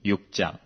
6장.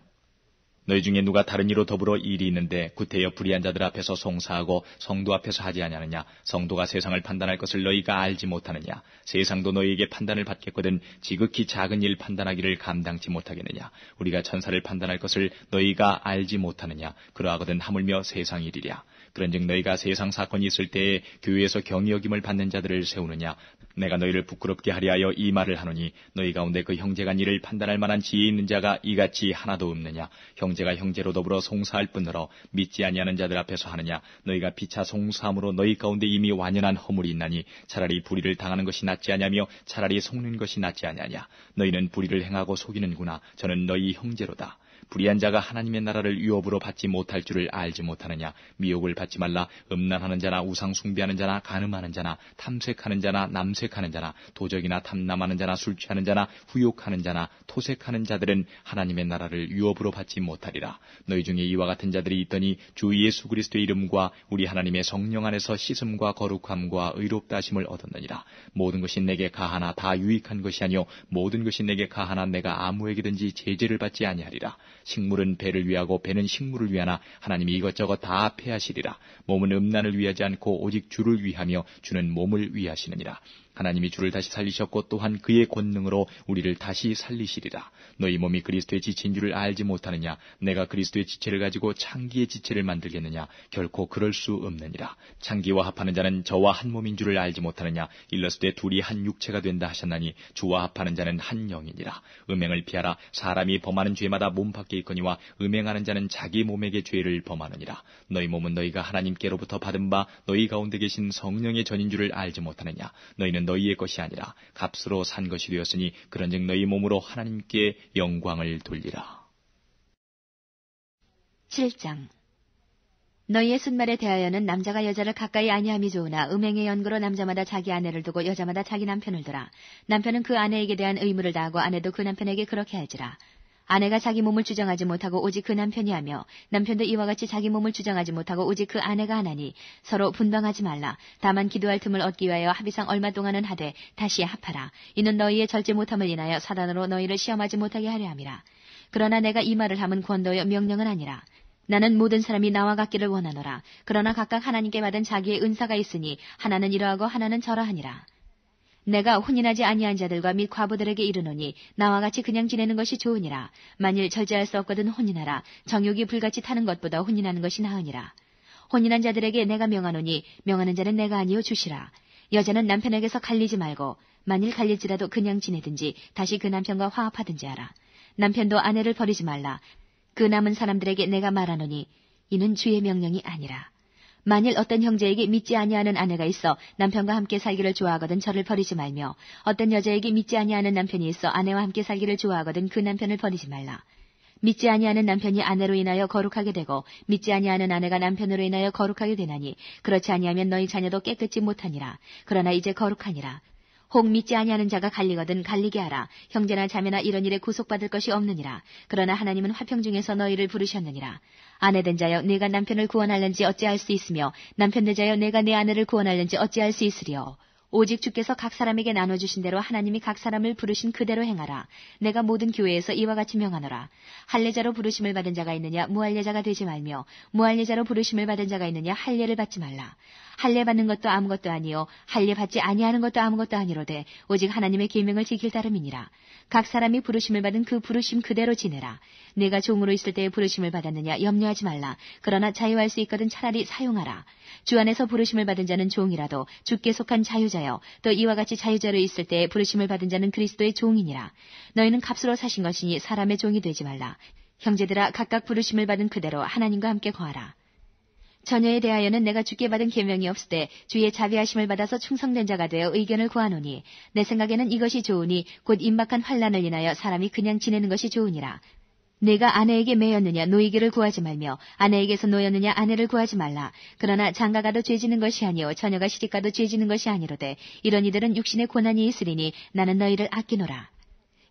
너희 중에 누가 다른 이로 더불어 일이 있는데 구태여 불의한 자들 앞에서 송사하고 성도 앞에서 하지 아니하느냐? 성도가 세상을 판단할 것을 너희가 알지 못하느냐? 세상도 너희에게 판단을 받겠거든 지극히 작은 일 판단하기를 감당치 못하겠느냐? 우리가 천사를 판단할 것을 너희가 알지 못하느냐? 그러하거든 하물며 세상 일이랴. 그런즉 너희가 세상 사건이 있을 때에 교회에서 경히 여김을 받는 자들을 세우느냐? 내가 너희를 부끄럽게 하려 하여 이 말을 하노니 너희 가운데 그 형제가 이를 판단할 만한 지혜 있는 자가 이같이 하나도 없느냐? 형제가 형제로 더불어 송사할 뿐더러 믿지 아니하는 자들 앞에서 하느냐? 너희가 피차 송사함으로 너희 가운데 이미 완연한 허물이 있나니 차라리 불의를 당하는 것이 낫지 아니하며 차라리 속는 것이 낫지 아니하냐? 너희는 불의를 행하고 속이는구나. 저는 너희 형제로다. 불의한 자가 하나님의 나라를 유업으로 받지 못할 줄을 알지 못하느냐? 미혹을 받지 말라. 음란하는 자나 우상 숭배하는 자나 간음하는 자나 탐색하는 자나 남색하는 자나 도적이나 탐남하는 자나 술 취하는 자나 후욕하는 자나 토색하는 자들은 하나님의 나라를 유업으로 받지 못하리라. 너희 중에 이와 같은 자들이 있더니 주 예수 그리스도의 이름과 우리 하나님의 성령 안에서 씻음과 거룩함과 의롭다 하심을 얻었느니라. 모든 것이 내게 가하나 다 유익한 것이 아니요 모든 것이 내게 가하나 내가 아무에게든지 제재를 받지 아니하리라. 식물은 배를 위하고 배는 식물을 위하나 하나님이 이것저것 다 패하시리라. 몸은 음란을 위하지 않고 오직 주를 위하며 주는 몸을 위하시느니라. 하나님이 주를 다시 살리셨고 또한 그의 권능으로 우리를 다시 살리시리라. 너희 몸이 그리스도의 지체인 줄을 알지 못하느냐? 내가 그리스도의 지체를 가지고 창기의 지체를 만들겠느냐? 결코 그럴 수 없느니라. 창기와 합하는 자는 저와 한 몸인 줄을 알지 못하느냐? 일렀을 때 둘이 한 육체가 된다 하셨나니 주와 합하는 자는 한 영이니라. 음행을 피하라. 사람이 범하는 죄마다 몸 밖에 있거니와 음행하는 자는 자기 몸에게 죄를 범하느니라. 너희 몸은 너희가 하나님께로부터 받은 바 너희 가운데 계신 성령의 전인 줄을 알지 못하느냐? 너희는 너희의 것이 아니라 값으로 산 것이 되었으니 그런즉 너희 몸으로 하나님께 영광을 돌리라. 7장. 너희의 순말에 대하여는 남자가 여자를 가까이 아니함이 좋으나 음행의 연고로 남자마다 자기 아내를 두고 여자마다 자기 남편을 두라. 남편은 그 아내에게 대한 의무를 다하고 아내도 그 남편에게 그렇게 할지라. 아내가 자기 몸을 주장하지 못하고 오직 그 남편이 하며 남편도 이와 같이 자기 몸을 주장하지 못하고 오직 그 아내가 하나니 서로 분방하지 말라. 다만 기도할 틈을 얻기 위하여 합의상 얼마 동안은 하되 다시 합하라. 이는 너희의 절제 못함을 인하여 사단으로 너희를 시험하지 못하게 하려 함이라. 그러나 내가 이 말을 함은 권도여 명령은 아니라. 나는 모든 사람이 나와 같기를 원하노라. 그러나 각각 하나님께 받은 자기의 은사가 있으니 하나는 이러하고 하나는 저러하니라. 내가 혼인하지 아니한 자들과 및 과부들에게 이르노니 나와 같이 그냥 지내는 것이 좋으니라. 만일 절제할 수 없거든 혼인하라. 정욕이 불같이 타는 것보다 혼인하는 것이 나으니라. 혼인한 자들에게 내가 명하노니 명하는 자는 내가 아니요 주시라. 여자는 남편에게서 갈리지 말고 만일 갈릴지라도 그냥 지내든지 다시 그 남편과 화합하든지 하라. 남편도 아내를 버리지 말라. 그 남은 사람들에게 내가 말하노니 이는 주의 명령이 아니라. 만일 어떤 형제에게 믿지 아니하는 아내가 있어 남편과 함께 살기를 좋아하거든 저를 버리지 말며 어떤 여자에게 믿지 아니하는 남편이 있어 아내와 함께 살기를 좋아하거든 그 남편을 버리지 말라. 믿지 아니하는 남편이 아내로 인하여 거룩하게 되고 믿지 아니하는 아내가 남편으로 인하여 거룩하게 되나니 그렇지 아니하면 너희 자녀도 깨끗지 못하니라. 그러나 이제 거룩하니라. 혹 믿지 아니하는 자가 갈리거든 갈리게 하라. 형제나 자매나 이런 일에 구속받을 것이 없느니라. 그러나 하나님은 화평 중에서 너희를 부르셨느니라. 아내된 자여 내가 남편을 구원할는지 어찌할 수 있으며 남편된 자여 내가 내 아내를 구원할는지 어찌할 수 있으리요. 오직 주께서 각 사람에게 나눠주신 대로 하나님이 각 사람을 부르신 그대로 행하라. 내가 모든 교회에서 이와 같이 명하노라. 할례자로 부르심을 받은 자가 있느냐 무할례자가 되지 말며 무할례자로 부르심을 받은 자가 있느냐 할례를 받지 말라. 할례 받는 것도 아무것도 아니요 할례 받지 아니하는 것도 아무것도 아니로되 오직 하나님의 계명을 지킬 따름이니라. 각 사람이 부르심을 받은 그 부르심 그대로 지내라. 내가 종으로 있을 때에 부르심을 받았느냐 염려하지 말라. 그러나 자유할 수 있거든 차라리 사용하라. 주 안에서 부르심을 받은 자는 종이라도 주께 속한 자유자여 또 이와 같이 자유자로 있을 때에 부르심을 받은 자는 그리스도의 종이니라. 너희는 값으로 사신 것이니 사람의 종이 되지 말라. 형제들아 각각 부르심을 받은 그대로 하나님과 함께 거하라. 처녀에 대하여는 내가 주께 받은 계명이 없을 때 주의 자비하심을 받아서 충성된 자가 되어 의견을 구하노니 내 생각에는 이것이 좋으니 곧 임박한 환난을 인하여 사람이 그냥 지내는 것이 좋으니라. 내가 아내에게 매였느냐 노이기를 구하지 말며 아내에게서 노였느냐 아내를 구하지 말라. 그러나 장가가도 죄지는 것이 아니요 처녀가 시집가도 죄지는 것이 아니로되 이런 이들은 육신의 고난이 있으리니 나는 너희를 아끼노라.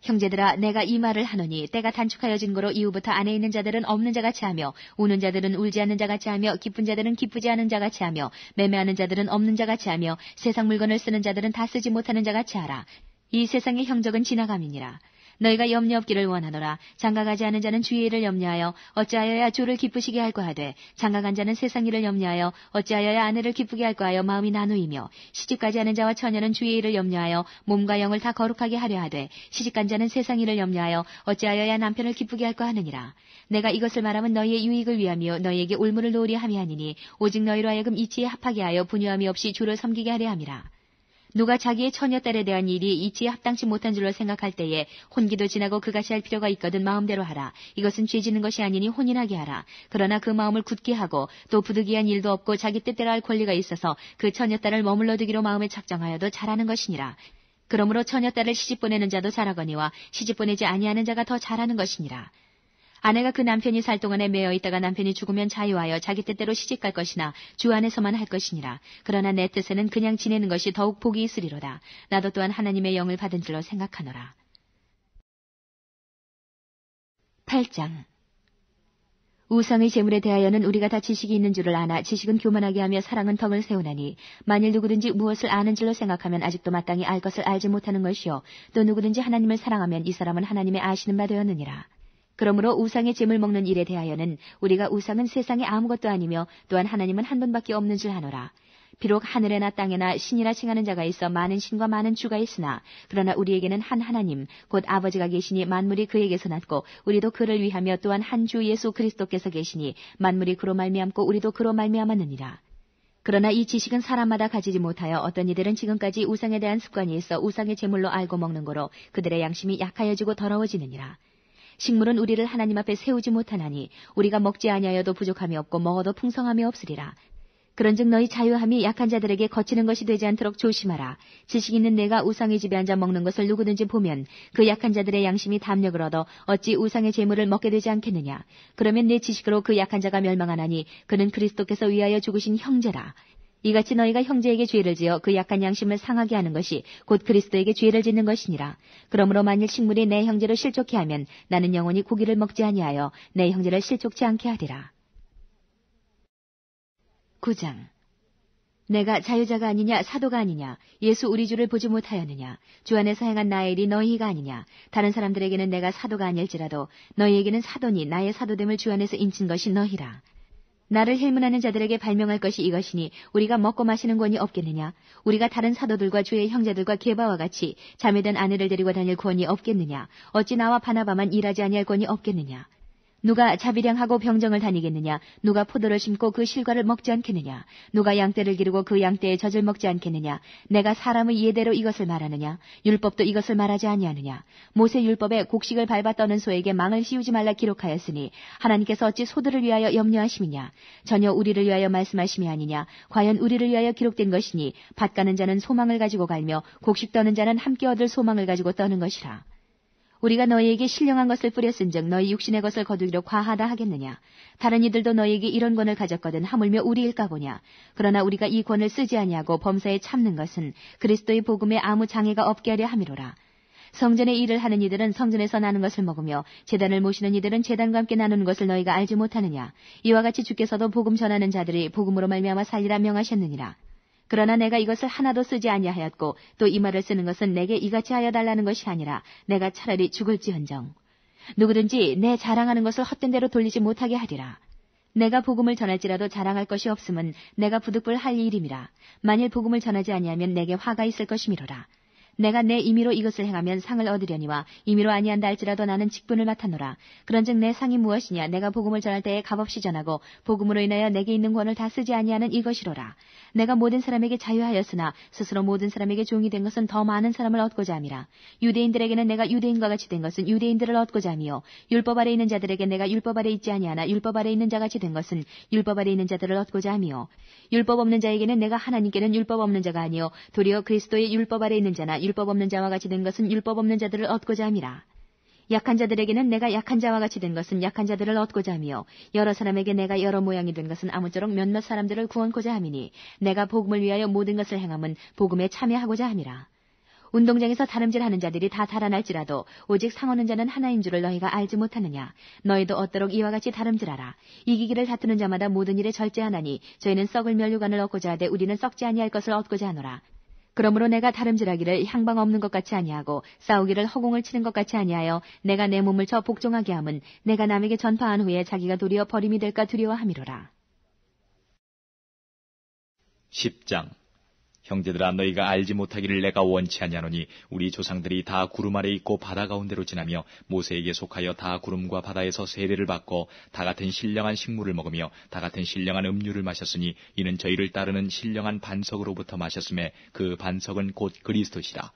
형제들아 내가 이 말을 하노니 때가 단축하여진 거로 이후부터 안에 있는 자들은 없는 자같이 하며 우는 자들은 울지 않는 자같이 하며 기쁜 자들은 기쁘지 않은 자같이 하며 매매하는 자들은 없는 자같이 하며 세상 물건을 쓰는 자들은 다 쓰지 못하는 자같이 하라. 이 세상의 형적은 지나감이니라. 너희가 염려 없기를 원하노라. 장가가지 않은 자는 주의 일을 염려하여 어찌하여야 주를 기쁘시게 할까 하되 장가간 자는 세상 일을 염려하여 어찌하여야 아내를 기쁘게 할까 하여 마음이 나누이며 시집가지 않은 자와 처녀는 주의 일을 염려하여 몸과 영을 다 거룩하게 하려 하되 시집간 자는 세상 일을 염려하여 어찌하여야 남편을 기쁘게 할까 하느니라. 내가 이것을 말하면 너희의 유익을 위하며 너희에게 올무를 놓으리 함이 아니니 오직 너희로 하여금 이치에 합하게 하여 분유함이 없이 주를 섬기게 하려 함이라. 누가 자기의 처녀딸에 대한 일이 이치에 합당치 못한 줄로 생각할 때에 혼기도 지나고 그같이 할 필요가 있거든 마음대로 하라. 이것은 죄 지는 것이 아니니 혼인하게 하라. 그러나 그 마음을 굳게 하고 또 부득이한 일도 없고 자기 뜻대로 할 권리가 있어서 그 처녀딸을 머물러 두기로 마음에 작정하여도 잘하는 것이니라. 그러므로 처녀딸을 시집 보내는 자도 잘하거니와 시집 보내지 아니하는 자가 더 잘하는 것이니라. 아내가 그 남편이 살 동안에 매여 있다가 남편이 죽으면 자유하여 자기 뜻대로 시집갈 것이나 주 안에서만 할 것이니라. 그러나 내 뜻에는 그냥 지내는 것이 더욱 복이 있으리로다. 나도 또한 하나님의 영을 받은 줄로 생각하노라. 8장. 우상의 재물에 대하여는 우리가 다 지식이 있는 줄을 아나 지식은 교만하게 하며 사랑은 덕을 세우나니 만일 누구든지 무엇을 아는 줄로 생각하면 아직도 마땅히 알 것을 알지 못하는 것이요 또 누구든지 하나님을 사랑하면 이 사람은 하나님의 아시는 바 되었느니라. 그러므로 우상의 재물 먹는 일에 대하여는 우리가 우상은 세상에 아무것도 아니며 또한 하나님은 한 분밖에 없는 줄 아노라. 비록 하늘에나 땅에나 신이라 칭하는 자가 있어 많은 신과 많은 주가 있으나 그러나 우리에게는 한 하나님 곧 아버지가 계시니 만물이 그에게서 났고 우리도 그를 위하며 또한 한 주 예수 그리스도께서 계시니 만물이 그로 말미암고 우리도 그로 말미암았느니라. 그러나 이 지식은 사람마다 가지지 못하여 어떤 이들은 지금까지 우상에 대한 습관이 있어 우상의 재물로 알고 먹는 거로 그들의 양심이 약하여지고 더러워지느니라. 식물은 우리를 하나님 앞에 세우지 못하나니 우리가 먹지 아니하여도 부족함이 없고 먹어도 풍성함이 없으리라. 그런즉 너희 자유함이 약한 자들에게 거치는 것이 되지 않도록 조심하라. 지식 있는 내가 우상의 집에 앉아 먹는 것을 누구든지 보면 그 약한 자들의 양심이 담력을 얻어 어찌 우상의 재물을 먹게 되지 않겠느냐. 그러면 내 지식으로 그 약한 자가 멸망하나니 그는 그리스도께서 위하여 죽으신 형제라. 이같이 너희가 형제에게 죄를 지어 그 약한 양심을 상하게 하는 것이 곧 그리스도에게 죄를 짓는 것이니라. 그러므로 만일 식물이 내 형제를 실족케 하면 나는 영원히 고기를 먹지 아니하여 내 형제를 실족치 않게 하리라. 9장. 내가 자유자가 아니냐 사도가 아니냐 예수 우리 주를 보지 못하였느냐 주 안에서 행한 나의 일이 너희가 아니냐 다른 사람들에게는 내가 사도가 아닐지라도 너희에게는 사도니 나의 사도됨을 주 안에서 인친 것이 너희라. 나를 힐문하는 자들에게 발명할 것이 이것이니 우리가 먹고 마시는 권이 없겠느냐 우리가 다른 사도들과 주의 형제들과 게바와 같이 자매된 아내를 데리고 다닐 권이 없겠느냐 어찌 나와 바나바만 일하지 아니할 권이 없겠느냐 누가 자비량하고 병정을 다니겠느냐 누가 포도를 심고 그 실과를 먹지 않겠느냐 누가 양떼를 기르고 그 양떼의 젖을 먹지 않겠느냐 내가 사람의 예대로 이것을 말하느냐 율법도 이것을 말하지 아니하느냐 모세 율법에 곡식을 밟아 떠는 소에게 망을 씌우지 말라 기록하였으니 하나님께서 어찌 소들을 위하여 염려하심이냐 전혀 우리를 위하여 말씀하심이 아니냐 과연 우리를 위하여 기록된 것이니 밭 가는 자는 소망을 가지고 갈며 곡식 떠는 자는 함께 얻을 소망을 가지고 떠는 것이라. 우리가 너희에게 신령한 것을 뿌렸은즉 너희 육신의 것을 거두기로 과하다 하겠느냐. 다른 이들도 너희에게 이런 권을 가졌거든 하물며 우리일까 보냐. 그러나 우리가 이 권을 쓰지 아니하고 범사에 참는 것은 그리스도의 복음에 아무 장애가 없게 하려 함이로라. 성전의 일을 하는 이들은 성전에서 나는 것을 먹으며 제단을 모시는 이들은 제단과 함께 나누는 것을 너희가 알지 못하느냐. 이와 같이 주께서도 복음 전하는 자들이 복음으로 말미암아 살리라 명하셨느니라. 그러나 내가 이것을 하나도 쓰지 아니하였고 또 이 말을 쓰는 것은 내게 이같이 하여 달라는 것이 아니라 내가 차라리 죽을지언정 누구든지 내 자랑하는 것을 헛된 대로 돌리지 못하게 하리라. 내가 복음을 전할지라도 자랑할 것이 없음은 내가 부득불 할 일임이라. 만일 복음을 전하지 아니하면 내게 화가 있을 것이미로라. 내가 내 임의로 이것을 행하면 상을 얻으려니와 임의로 아니한다 할지라도 나는 직분을 맡았노라. 그런즉 내 상이 무엇이냐. 내가 복음을 전할 때에 값없이 전하고 복음으로 인하여 내게 있는 권을 다 쓰지 아니하는 이것이로라. 내가 모든 사람에게 자유하였으나 스스로 모든 사람에게 종이 된 것은 더 많은 사람을 얻고자 함이라. 유대인들에게는 내가 유대인과 같이 된 것은 유대인들을 얻고자 하며 율법 아래 있는 자들에게 내가 율법 아래 있지 아니하나 율법 아래 있는 자같이 된 것은 율법 아래 있는 자들을 얻고자 하며 율법 없는 자에게는 내가 하나님께는 율법 없는 자가 아니요 도리어 그리스도의 율법 아래 있는 자나 율법 없는 자와 같이 된 것은 율법 없는 자들을 얻고자 함이라. 약한 자들에게는 내가 약한 자와 같이 된 것은 약한 자들을 얻고자 하며 여러 사람에게 내가 여러 모양이 된 것은 아무쪼록 몇몇 사람들을 구원코자 함이니 내가 복음을 위하여 모든 것을 행함은 복음에 참여하고자 함이라. 운동장에서 다름질하는 자들이 다 달아날지라도 오직 상하는 자는 하나인 줄을 너희가 알지 못하느냐. 너희도 얻도록 이와 같이 다름질하라. 이기기를 다투는 자마다 모든 일에 절제하나니 저희는 썩을 면류관을 얻고자 하되 우리는 썩지 아니할 것을 얻고자 하노라. 그러므로 내가 다름질하기를 향방 없는 것 같이 아니하고 싸우기를 허공을 치는 것 같이 아니하여 내가 내 몸을 저 복종하게 함은 내가 남에게 전파한 후에 자기가 도리어 버림이 될까 두려워함이로라. 10장. 형제들아, 너희가 알지 못하기를 내가 원치 아니하노니 우리 조상들이 다 구름 아래 있고 바다 가운데로 지나며 모세에게 속하여 다 구름과 바다에서 세례를 받고 다 같은 신령한 식물을 먹으며 다 같은 신령한 음료를 마셨으니 이는 저희를 따르는 신령한 반석으로부터 마셨음에 그 반석은 곧 그리스도시라.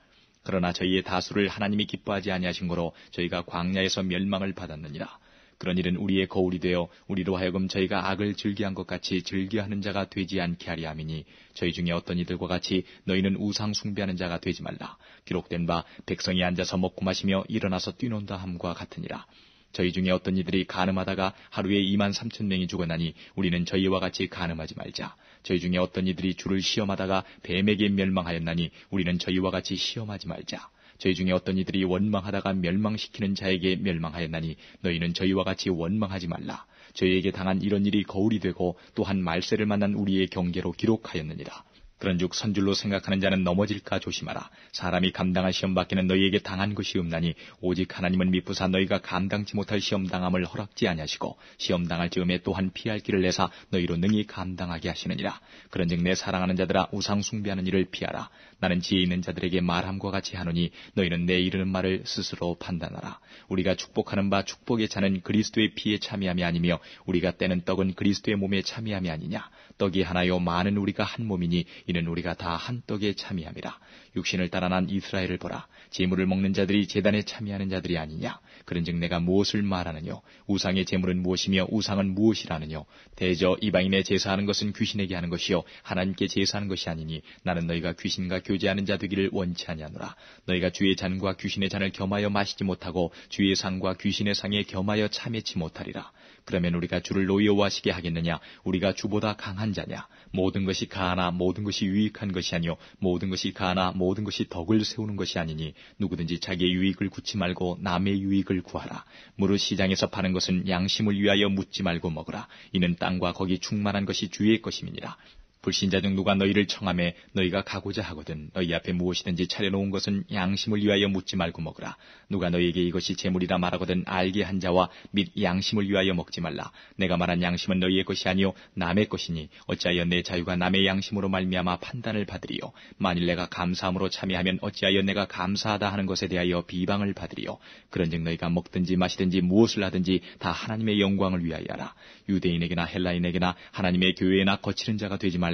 그러나 저희의 다수를 하나님이 기뻐하지 아니하신 거로 저희가 광야에서 멸망을 받았느니라. 그런 일은 우리의 거울이 되어 우리로 하여금 저희가 악을 즐기한 것 같이 즐겨하는 자가 되지 않게 하리 함이니 저희 중에 어떤 이들과 같이 너희는 우상 숭배하는 자가 되지 말라. 기록된 바 백성이 앉아서 먹고 마시며 일어나서 뛰논다 함과 같으니라. 저희 중에 어떤 이들이 간음하다가 하루에 23,000명이 죽었나니 우리는 저희와 같이 간음하지 말자. 저희 중에 어떤 이들이 주를 시험하다가 뱀에게 멸망하였나니 우리는 저희와 같이 시험하지 말자. 저희 중에 어떤 이들이 원망하다가 멸망시키는 자에게 멸망하였나니 너희는 저희와 같이 원망하지 말라. 저희에게 당한 이런 일이 거울이 되고 또한 말세를 만난 우리의 경계로 기록하였느니라. 그런즉 선줄로 생각하는 자는 넘어질까 조심하라. 사람이 감당할 시험 밖에는 너희에게 당한 것이 없나니 오직 하나님은 미쁘사 너희가 감당치 못할 시험 당함을 허락지 아니하시고 시험 당할 즈음에 또한 피할 길을 내사 너희로 능히 감당하게 하시느니라. 그런즉 내 사랑하는 자들아, 우상 숭배하는 일을 피하라. 나는 지혜 있는 자들에게 말함과 같이 하노니 너희는 내 이르는 말을 스스로 판단하라. 우리가 축복하는 바 축복의 차는 그리스도의 피에 참여함이 아니며 우리가 떼는 떡은 그리스도의 몸에 참여함이 아니냐. 떡이 하나요 많은 우리가 한 몸이니 이는 우리가 다 한 떡에 참여함이라. 육신을 따라 난 이스라엘을 보라. 제물을 먹는 자들이 제단에 참여하는 자들이 아니냐. 그런즉 내가 무엇을 말하느뇨. 우상의 제물은 무엇이며 우상은 무엇이라느뇨. 대저 이방인의 제사하는 것은 귀신에게 하는 것이요 하나님께 제사하는 것이 아니니 나는 너희가 귀신과 교제하는 자 되기를 원치 아니하노라. 너희가 주의 잔과 귀신의 잔을 겸하여 마시지 못하고 주의 상과 귀신의 상에 겸하여 참여치 못하리라. 그러면 우리가 주를 노여워하시게 하겠느냐. 우리가 주보다 강한 자냐. 모든 것이 가하나 모든 것이 유익한 것이 아니요 모든 것이 가하나 모든 것이 덕을 세우는 것이 아니니 누구든지 자기의 유익을 구치 말고 남의 유익을 구하라. 무릇 시장에서 파는 것은 양심을 위하여 묻지 말고 먹으라. 이는 땅과 거기 충만한 것이 주의 것임이니라. 불신자 중 누가 너희를 청하매 너희가 가고자 하거든 너희 앞에 무엇이든지 차려놓은 것은 양심을 위하여 묻지 말고 먹으라. 누가 너희에게 이것이 재물이라 말하거든 알게 한 자와 및 양심을 위하여 먹지 말라. 내가 말한 양심은 너희의 것이 아니요 남의 것이니 어찌하여 내 자유가 남의 양심으로 말미암아 판단을 받으리요. 만일 내가 감사함으로 참여하면 어찌하여 내가 감사하다 하는 것에 대하여 비방을 받으리요. 그런즉 너희가 먹든지 마시든지 무엇을 하든지 다 하나님의 영광을 위하여 하라. 유대인에게나 헬라인에게나 하나님의 교회에나 거치는 자가 되지 말고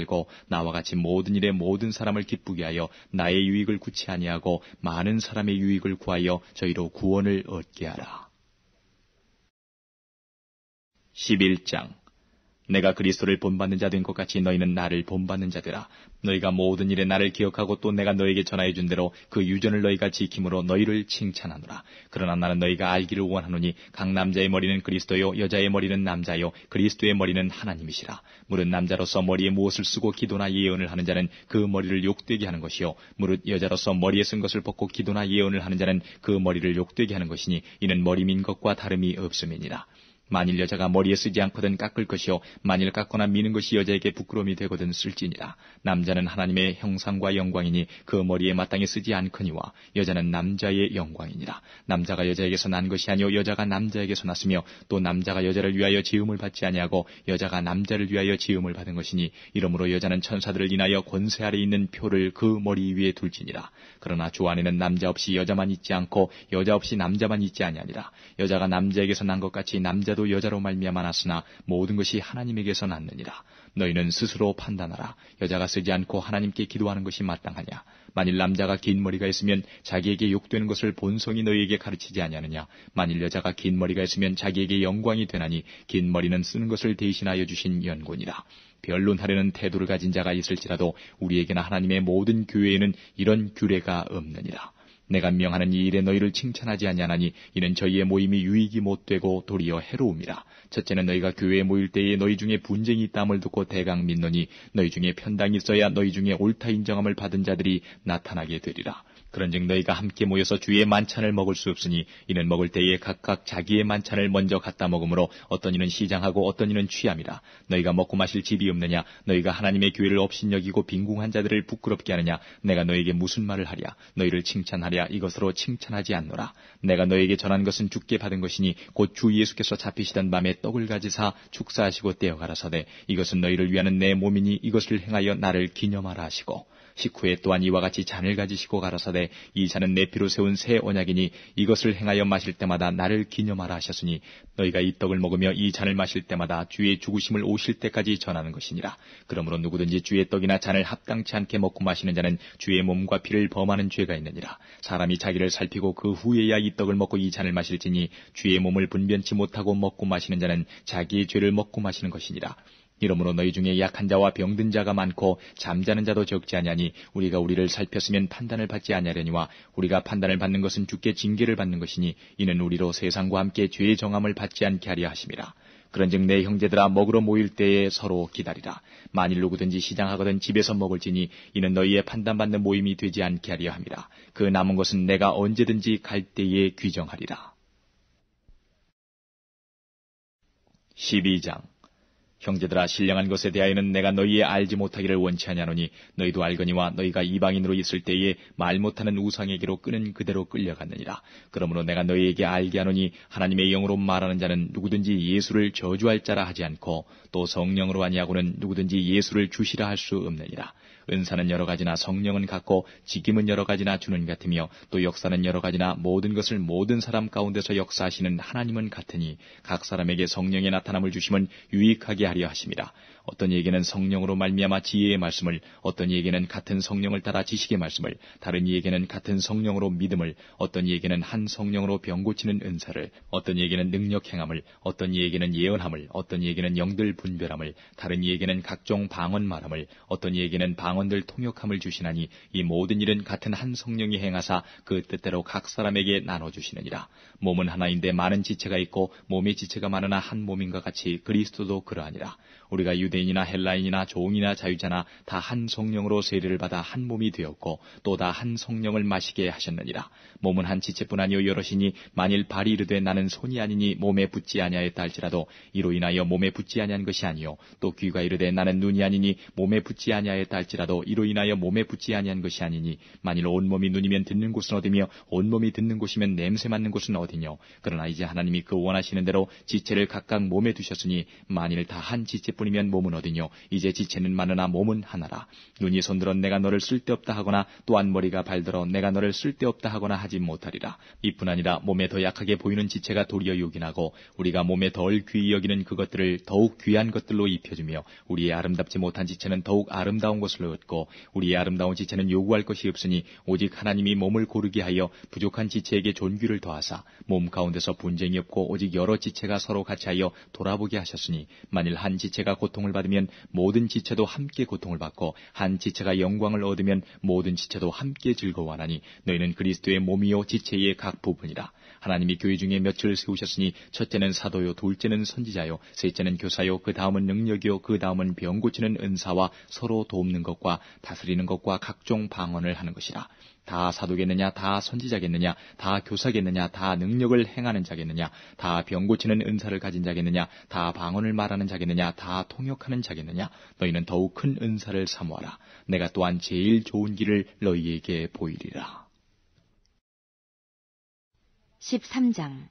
나와 같이 모든 일에 모든 사람을 기쁘게 하여 나의 유익을 구치 아니하고 많은 사람의 유익을 구하여 저희로 구원을 얻게 하라. 11장. 내가 그리스도를 본받는 자 된 것 같이 너희는 나를 본받는 자되라. 너희가 모든 일에 나를 기억하고 또 내가 너에게 전하여 준 대로 그 유전을 너희가 지킴으로 너희를 칭찬하노라. 그러나 나는 너희가 알기를 원하노니 각 남자의 머리는 그리스도요 여자의 머리는 남자요 그리스도의 머리는 하나님이시라. 무릇 남자로서 머리에 무엇을 쓰고 기도나 예언을 하는 자는 그 머리를 욕되게 하는 것이요 무릇 여자로서 머리에 쓴 것을 벗고 기도나 예언을 하는 자는 그 머리를 욕되게 하는 것이니 이는 머리 민 것과 다름이 없음이니라. 만일 여자가 머리에 쓰지 않거든 깎을 것이요 만일 깎거나 미는 것이 여자에게 부끄러움이 되거든 쓸지니라. 남자는 하나님의 형상과 영광이니 그 머리에 마땅히 쓰지 않거니와 여자는 남자의 영광이니라. 남자가 여자에게서 난 것이 아니요 여자가 남자에게서 났으며 또 남자가 여자를 위하여 지음을 받지 아니하고 여자가 남자를 위하여 지음을 받은 것이니 이러므로 여자는 천사들을 인하여 권세 아래 있는 표를 그 머리 위에 둘지니라. 그러나 주 안에는 남자 없이 여자만 있지 않고 여자 없이 남자만 있지 아니하니라. 여자가 남자에게서 난 것 같이 남자도 여자로 말미암아 났으나 모든 것이 하나님에게서 났느니라. 너희는 스스로 판단하라. 여자가 쓰지 않고 하나님께 기도하는 것이 마땅하냐. 만일 남자가 긴 머리가 있으면 자기에게 욕되는 것을 본성이 너희에게 가르치지 아니하느냐. 만일 여자가 긴 머리가 있으면 자기에게 영광이 되나니 긴 머리는 쓰는 것을 대신하여 주신 연고니라. 변론하려는 태도를 가진 자가 있을지라도 우리에게나 하나님의 모든 교회에는 이런 규례가 없느니라. 내가 명하는 이 일에 너희를 칭찬하지 아니하나니 이는 저희의 모임이 유익이 못되고 도리어 해로움이라. 첫째는 너희가 교회에 모일 때에 너희 중에 분쟁이 있다함을 듣고 대강 믿노니 너희 중에 편당이 있어야 너희 중에 옳다 인정함을 받은 자들이 나타나게 되리라. 그런즉 너희가 함께 모여서 주의 만찬을 먹을 수 없으니 이는 먹을 때에 각각 자기의 만찬을 먼저 갖다 먹으므로 어떤 이는 시장하고 어떤 이는 취함이라. 너희가 먹고 마실 집이 없느냐? 너희가 하나님의 교회를 업신여기고 빈궁한 자들을 부끄럽게 하느냐? 내가 너에게 무슨 말을 하랴? 너희를 칭찬하랴? 이것으로 칭찬하지 않노라. 내가 너에게 전한 것은 주께 받은 것이니 곧 주 예수께서 잡히시던 밤에 떡을 가지사 축사하시고 떼어 가라사대 이것은 너희를 위하는 내 몸이니 이것을 행하여 나를 기념하라 하시고 식후에 또한 이와 같이 잔을 가지시고 가라사대 이 잔은 내 피로 세운 새 언약이니 이것을 행하여 마실 때마다 나를 기념하라 하셨으니 너희가 이 떡을 먹으며 이 잔을 마실 때마다 주의 죽으심을 오실 때까지 전하는 것이니라. 그러므로 누구든지 주의 떡이나 잔을 합당치 않게 먹고 마시는 자는 주의 몸과 피를 범하는 죄가 있느니라. 사람이 자기를 살피고 그 후에야 이 떡을 먹고 이 잔을 마실지니 주의 몸을 분변치 못하고 먹고 마시는 자는 자기의 죄를 먹고 마시는 것이니라. 이러므로 너희 중에 약한 자와 병든 자가 많고 잠자는 자도 적지 아니하니 우리가 우리를 살폈으면 판단을 받지 아니하려니와 우리가 판단을 받는 것은 주께 징계를 받는 것이니 이는 우리로 세상과 함께 죄의 정함을 받지 않게 하려 하심이라. 그런즉 내 형제들아 먹으러 모일 때에 서로 기다리라. 만일 누구든지 시장하거든 집에서 먹을지니 이는 너희의 판단받는 모임이 되지 않게 하려 함이라. 그 남은 것은 내가 언제든지 갈 때에 귀정하리라. 12장 형제들아 신령한 것에 대하여는 내가 너희의 알지 못하기를 원치 아니하노니 너희도 알거니와 너희가 이방인으로 있을 때에 말 못하는 우상에게로 끄는 그대로 끌려갔느니라. 그러므로 내가 너희에게 알게 하노니 하나님의 영으로 말하는 자는 누구든지 예수를 저주할 자라 하지 않고 또 성령으로 아니하고는 누구든지 예수를 주시라 할 수 없느니라. 은사는 여러 가지나 성령은 같고 직임은 여러 가지나 주는 같으며 또 역사는 여러 가지나 모든 것을 모든 사람 가운데서 역사하시는 하나님은 같으니 각 사람에게 성령의 나타남을 주심은 유익하게 하려 하심이라. 어떤 이에게는 성령으로 말미암아 지혜의 말씀을, 어떤 이에게는 같은 성령을 따라 지식의 말씀을, 다른 이에게는 같은 성령으로 믿음을, 어떤 이에게는 한 성령으로 병 고치는 은사를, 어떤 이에게는 능력 행함을, 어떤 이에게는 예언함을, 어떤 이에게는 영들 분별함을, 다른 이에게는 각종 방언 말함을, 어떤 이에게는 방언들 통역함을 주시나니 이 모든 일은 같은 한 성령이 행하사 그 뜻대로 각 사람에게 나눠주시느니라. 몸은 하나인데 많은 지체가 있고 몸의 지체가 많으나 한 몸인과 같이 그리스도도 그러하니라. 우리가 유대인이나 헬라인이나 종이나 자유자나 다 한 성령으로 세례를 받아 한 몸이 되었고 또 다 한 성령을 마시게 하셨느니라. 몸은 한 지체뿐 아니요 여럿이니 만일 발이 이르되 나는 손이 아니니 몸에 붙지 아니하였다 할지라도 이로 인하여 몸에 붙지 아니한 것이 아니요 또 귀가 이르되 나는 눈이 아니니 몸에 붙지 아니하였다 할지라도 이로 인하여 몸에 붙지 아니한 것이 아니니 만일 온몸이 눈이면 듣는 곳은 어디며 온몸이 듣는 곳이면 냄새 맡는 곳은 어디뇨. 그러나 이제 하나님이 그 원하시는 대로 지체를 각각 몸에 두셨으니 만일 다 한 지체뿐이면 몸은 어디뇨. 이제 지체는 많으나 몸은 하나라. 눈이 손들어 내가 너를 쓸데없다 하거나 또한 머리가 발들어 내가 너를 쓸데없다 하거나 하지 못하리라. 이뿐 아니라 몸에 더 약하게 보이는 지체가 도리어 요긴하고 우리가 몸에 덜 귀히 여기는 그것들을 더욱 귀한 것들로 입혀주며 우리의 아름답지 못한 지체는 더욱 아름다운 것을 얻고 우리의 아름다운 지체는 요구할 것이 없으니 오직 하나님이 몸을 고르게 하여 부족한 지체에게 존귀를 더하사 몸 가운데서 분쟁이 없고 오직 여러 지체가 서로 같이하여 돌아보게 하셨으니 만일 한 지체가 고통을 받으면 모든 지체도 함께 고통을 받고 한 지체가 영광을 얻으면 모든 지체도 함께 즐거워하나니 너희는 그리스도의 몸이요 지체의 각 부분이라. 하나님이 교회 중에 몇을 세우셨으니 첫째는 사도요 둘째는 선지자요 셋째는 교사요 그 다음은 능력이요 그 다음은 병 고치는 은사와 서로 돕는 것과 다스리는 것과 각종 방언을 하는 것이라. 다 사도겠느냐, 다 선지자겠느냐, 다 교사겠느냐, 다 능력을 행하는 자겠느냐, 다 병 고치는 은사를 가진 자겠느냐, 다 방언을 말하는 자겠느냐, 다 통역하는 자겠느냐. 너희는 더욱 큰 은사를 사모하라. 내가 또한 제일 좋은 길을 너희에게 보이리라. 13장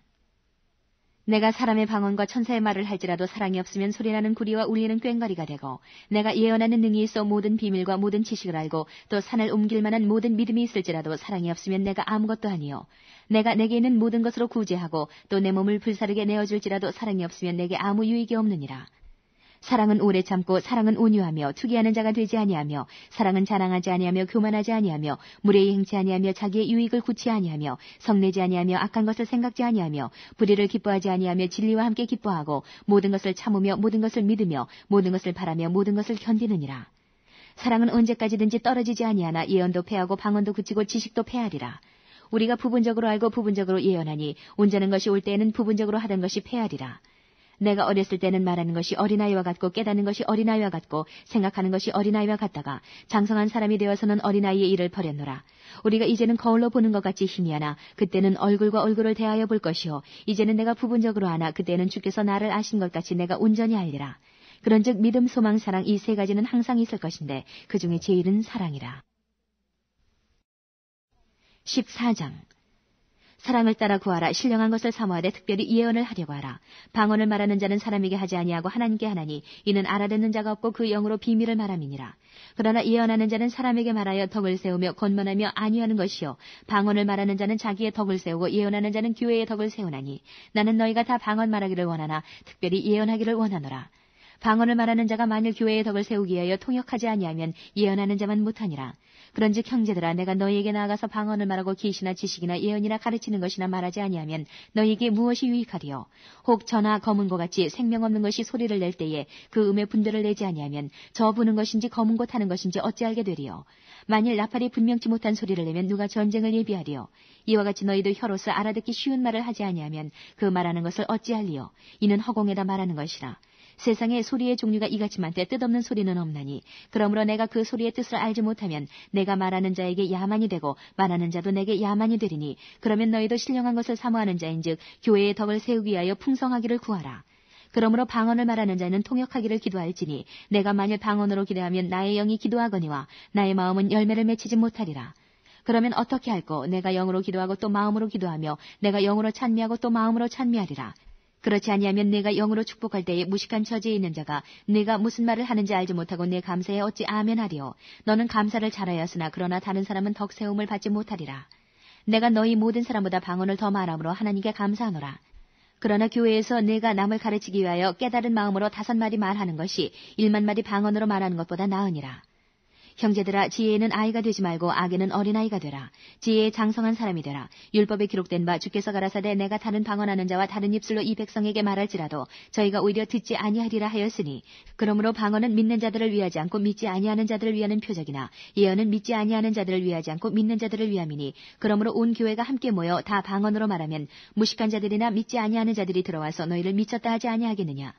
내가 사람의 방언과 천사의 말을 할지라도 사랑이 없으면 소리나는 구리와 울리는 꽹과리가 되고 내가 예언하는 능이 있어 모든 비밀과 모든 지식을 알고 또 산을 옮길 만한 모든 믿음이 있을지라도 사랑이 없으면 내가 아무것도 아니요 내가 내게 있는 모든 것으로 구제하고 또 내 몸을 불사르게 내어줄지라도 사랑이 없으면 내게 아무 유익이 없느니라. 사랑은 오래 참고 사랑은 온유하며 투기하는 자가 되지 아니하며 사랑은 자랑하지 아니하며 교만하지 아니하며 무례히 행치 아니하며 자기의 유익을 굳이 아니하며 성내지 아니하며 악한 것을 생각지 아니하며 불의를 기뻐하지 아니하며 진리와 함께 기뻐하고 모든 것을 참으며 모든 것을 믿으며 모든 것을 바라며 모든 것을 견디느니라. 사랑은 언제까지든지 떨어지지 아니하나 예언도 패하고 방언도 그치고 지식도 패하리라. 우리가 부분적으로 알고 부분적으로 예언하니 온전한 것이 올 때에는 부분적으로 하던 것이 패하리라. 내가 어렸을 때는 말하는 것이 어린아이와 같고 깨닫는 것이 어린아이와 같고 생각하는 것이 어린아이와 같다가 장성한 사람이 되어서는 어린아이의 일을 버렸노라. 우리가 이제는 거울로 보는 것 같이 희미하나 그때는 얼굴과 얼굴을 대하여 볼 것이요 이제는 내가 부분적으로 하나 그때는 주께서 나를 아신 것 같이 내가 온전히 알리라. 그런즉 믿음, 소망, 사랑 이 세 가지는 항상 있을 것인데 그 중에 제일은 사랑이라. 14장 사랑을 따라 구하라. 신령한 것을 사모하되 특별히 예언을 하려고 하라. 방언을 말하는 자는 사람에게 하지 아니하고 하나님께 하나니 이는 알아듣는 자가 없고 그 영으로 비밀을 말함이니라. 그러나 예언하는 자는 사람에게 말하여 덕을 세우며 권면하며 안위하는 것이요 방언을 말하는 자는 자기의 덕을 세우고 예언하는 자는 교회의 덕을 세우나니 나는 너희가 다 방언 말하기를 원하나 특별히 예언하기를 원하노라. 방언을 말하는 자가 만일 교회의 덕을 세우기 위하여 통역하지 아니하면 예언하는 자만 못하니라. 그런즉 형제들아 내가 너희에게 나아가서 방언을 말하고 계시나 지식이나 예언이나 가르치는 것이나 말하지 아니하면 너희에게 무엇이 유익하리요. 혹 저나 검은고 같이 생명 없는 것이 소리를 낼 때에 그 음의 분별을 내지 아니하면 저 부는 것인지 검은 곳 하는 것인지 어찌 알게 되리요. 만일 나팔이 분명치 못한 소리를 내면 누가 전쟁을 예비하리요. 이와 같이 너희도 혀로서 알아듣기 쉬운 말을 하지 아니하면 그 말하는 것을 어찌 알리요. 이는 허공에다 말하는 것이라. 세상에 소리의 종류가 이같이 많되 뜻없는 소리는 없나니 그러므로 내가 그 소리의 뜻을 알지 못하면 내가 말하는 자에게 야만이 되고 말하는 자도 내게 야만이 되리니 그러면 너희도 신령한 것을 사모하는 자인즉 교회의 덕을 세우기 위하여 풍성하기를 구하라. 그러므로 방언을 말하는 자는 통역하기를 기도할지니 내가 만일 방언으로 기도하면 나의 영이 기도하거니와 나의 마음은 열매를 맺히지 못하리라. 그러면 어떻게 할꼬? 내가 영으로 기도하고 또 마음으로 기도하며 내가 영으로 찬미하고 또 마음으로 찬미하리라. 그렇지 아니하면 내가 영으로 축복할 때에 무식한 처지에 있는 자가 내가 무슨 말을 하는지 알지 못하고 내 감사에 어찌 아멘하리요. 너는 감사를 잘하였으나 그러나 다른 사람은 덕 세움을 받지 못하리라. 내가 너희 모든 사람보다 방언을 더 말함으로 하나님께 감사하노라. 그러나 교회에서 내가 남을 가르치기 위하여 깨달은 마음으로 5마디 말하는 것이 1만마디 방언으로 말하는 것보다 나으니라. 형제들아 지혜에는 아이가 되지 말고 악에는 어린아이가 되라. 지혜에 장성한 사람이 되라. 율법에 기록된 바 주께서 가라사대 내가 다른 방언하는 자와 다른 입술로 이 백성에게 말할지라도 저희가 오히려 듣지 아니하리라 하였으니 그러므로 방언은 믿는 자들을 위하지 않고 믿지 아니하는 자들을 위하는 표적이나 예언은 믿지 아니하는 자들을 위하지 않고 믿는 자들을 위함이니 그러므로 온 교회가 함께 모여 다 방언으로 말하면 무식한 자들이나 믿지 아니하는 자들이 들어와서 너희를 미쳤다 하지 아니하겠느냐.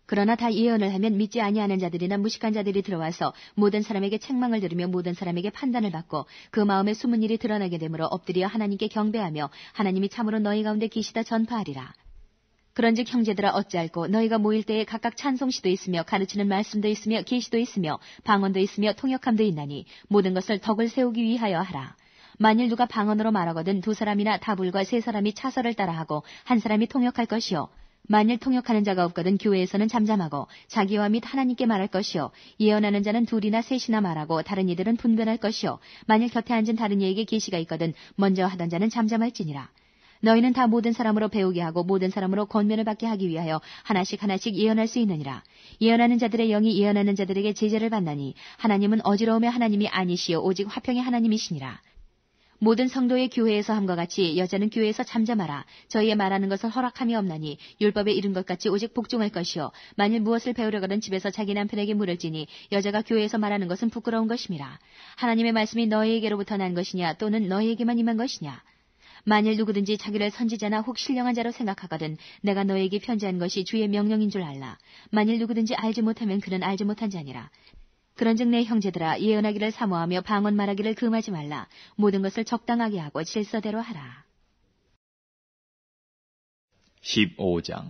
그러나 다 예언을 하면 믿지 아니하는 자들이나 무식한 자들이 들어와서 모든 사람에게 책망을 들으며 모든 사람에게 판단을 받고 그 마음에 숨은 일이 드러나게 되므로 엎드려 하나님께 경배하며 하나님이 참으로 너희 가운데 계시다 전파하리라. 그런즉 형제들아 어찌할꼬 너희가 모일 때에 각각 찬송시도 있으며 가르치는 말씀도 있으며 계시도 있으며 방언도 있으며 통역함도 있나니 모든 것을 덕을 세우기 위하여 하라. 만일 누가 방언으로 말하거든 2사람이나 다불과 3사람이 차서를 따라하고 1사람이 통역할 것이요. 만일 통역하는 자가 없거든 교회에서는 잠잠하고 자기와 및 하나님께 말할 것이요. 예언하는 자는 2이나 3이나 말하고 다른 이들은 분별할 것이요. 만일 곁에 앉은 다른 이에게 계시가 있거든 먼저 하던 자는 잠잠할지니라. 너희는 다 모든 사람으로 배우게 하고 모든 사람으로 권면을 받게 하기 위하여 하나씩 하나씩 예언할 수 있느니라. 예언하는 자들의 영이 예언하는 자들에게 제재를 받나니 하나님은 어지러움의 하나님이 아니시요 오직 화평의 하나님이시니라. 모든 성도의 교회에서 함과 같이 여자는 교회에서 잠잠하라. 저희의 말하는 것을 허락함이 없나니 율법에 이른 것 같이 오직 복종할 것이요. 만일 무엇을 배우려거든 집에서 자기 남편에게 물을지니 여자가 교회에서 말하는 것은 부끄러운 것임이라. 하나님의 말씀이 너희에게로부터 난 것이냐 또는 너희에게만 임한 것이냐. 만일 누구든지 자기를 선지자나 혹 신령한 자로 생각하거든 내가 너희에게 편지한 것이 주의 명령인 줄 알라. 만일 누구든지 알지 못하면 그는 알지 못한 자니라. 그런즉 내 형제들아 예언하기를 사모하며 방언 말하기를 금하지 말라. 모든 것을 적당하게 하고 질서대로 하라. 15장